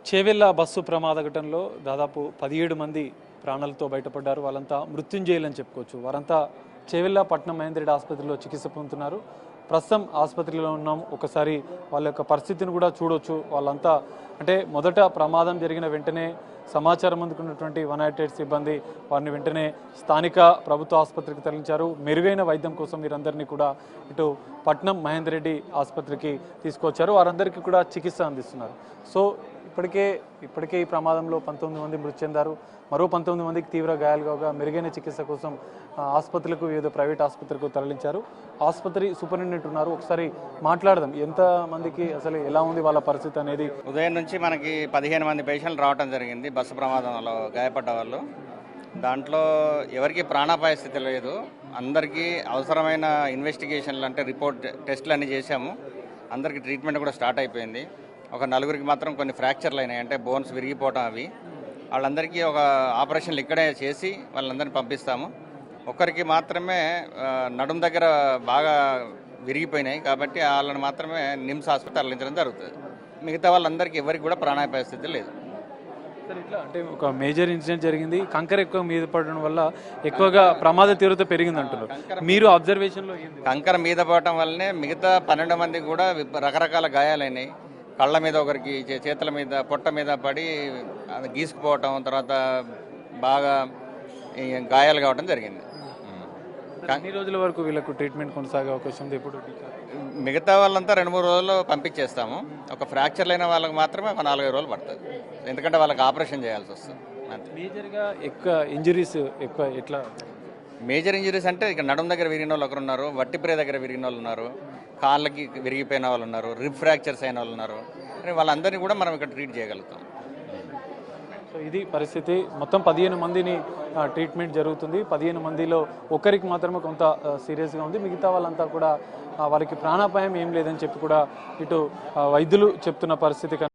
Chevella bus ప్రమాద ఘటనలో దాదాపు 17 మంది ప్రాణాలతో బయటపడ్డారు. వాళ్ళంతా మృత్యుంజయులని చెప్పుకోవచ్చు. వారంతా చేవెళ్ల పట్నం మహేంద్రెడ్డి ఆసుపత్రిలో చికిత్స పొందుతున్నారు. ప్రస్తుతం ఆసుపత్రిలో ఉన్నాం. ఒకసారి వాళ్ళ యొక్క పరిస్థితిని కూడా చూడొచ్చు. వాళ్ళంతా అంటే మొదట ప్రమాదం జరిగిన వెంటనే సమాచారం అందుకున్నటువంటి 188 సిబ్బంది వారిని వెంటనే స్థానిక ప్రభుత్వ ఆసుపత్రికి తరలించారు. మెరుగైన వైద్యం కోసం వీరందరినీ కూడా ఇటు పట్నం మహేందర్ రెడ్డి ఆసుపత్రికి తీసుకొచ్చారు. వారందరికీ కూడా చికిత్స అందిస్తున్నారు. సో ఇప్పటికే ఈ ప్రమాదంలో 19 మంది మృతి చెందారు. మరో 19 మందికి తీవ్ర గాయాలు కాగా మెరుగైన చికిత్స కోసం ఆసుపత్రులకు వివిధ ప్రైవేట్ ఆసుపత్రులకు తరలించారు. ఆసుపత్రి సూపరింటెండెంట్ ఉన్నారు. ఒకసారి మాట్లాడదాం. ఎంత మందికి అసలు ఎలా ఉంది వాళ్ళ పరిస్థితి అనేది. ఉదయం నుంచి మనకి 15 మంది పేషెంట్లు రావడం జరిగింది బస్సు ప్రమాదంలో గాయపడ్డ వాళ్ళు. దాంట్లో ఎవరికి ప్రాణాపాయ స్థితి లేదు. అందరికీ అవసరమైన ఇన్వెస్టిగేషన్లు అంటే రిపోర్ట్ టెస్టులు అన్నీ చేశాము. అందరికీ ట్రీట్మెంట్ కూడా స్టార్ట్ అయిపోయింది. ఒక నలుగురికి మాత్రం కొన్ని ఫ్రాక్చర్లు అయినాయి, అంటే బోన్స్ విరిగిపోవటం. అవి వాళ్ళందరికీ ఒక ఆపరేషన్లు ఇక్కడే చేసి వాళ్ళందరినీ పంపిస్తాము. ఒక్కరికి మాత్రమే నడుం దగ్గర బాగా విరిగిపోయినాయి కాబట్టి వాళ్ళని మాత్రమే నిమ్స్ హాస్పిటల్ తరలించడం జరుగుతుంది. మిగతా వాళ్ళందరికీ ఎవరికి కూడా ప్రాణాపాయ స్థితి లేదు. సార్, ఇట్లా అంటే ఒక మేజర్ ఇన్సిడెంట్ జరిగింది. కంకర ఎక్కువ మీద పడడం వల్ల ఎక్కువగా ప్రమాద తీవ్రత పెరిగింది అంటున్నారు. మీరు అబ్జర్వేషన్లో కంకర మీద పడటం వల్లనే మిగతా 12 మంది కూడా రకరకాల గాయాలైనాయి. కళ్ళ మీద, ఒకరికి చేతుల మీద, పొట్ట మీద పడి గీసుకుపోవటం, తర్వాత బాగా గాయాలు కావడం జరిగింది. ఎన్ని రోజుల వరకు వీళ్ళకు ట్రీట్మెంట్ కొనసాగే అవకాశం ఉంది? ఇప్పుడు మిగతా వాళ్ళంతా 2-3 రోజుల్లో పంపించేస్తాము. ఒక ఫ్రాక్చర్లు అయిన వాళ్ళకి మాత్రమే ఒక 4-5 రోజులు పడుతుంది, ఎందుకంటే వాళ్ళకి ఆపరేషన్ చేయాల్సి వస్తుంది. మేజర్గా ఎక్కువ ఇంజరీస్ ఎక్కువ ఎట్లా? మేజర్ ఇంజరీస్ అంటే ఇక నడుం దగ్గర విరిగిన వాళ్ళు ఒకరు ఉన్నారు, వట్టిప్రే దగ్గర విరిగిన వాళ్ళు ఉన్నారు, కాళ్ళకి విరిగిపోయిన వాళ్ళు ఉన్నారు, రిబ్ ఫ్రాక్చర్స్ అయిన వాళ్ళు ఉన్నారు. వాళ్ళందరినీ కూడా మనం ఇక్కడ ట్రీట్ చేయగలుగుతాం. సో ఇది పరిస్థితి. మొత్తం 15 మందిని ట్రీట్మెంట్ జరుగుతుంది. 15 మందిలో ఒకరికి మాత్రమే కొంత సీరియస్గా ఉంది. మిగతా వాళ్ళంతా కూడా వారికి ప్రాణాపాయం ఏం లేదని చెప్పి కూడా ఇటు వైద్యులు చెప్తున్న పరిస్థితి.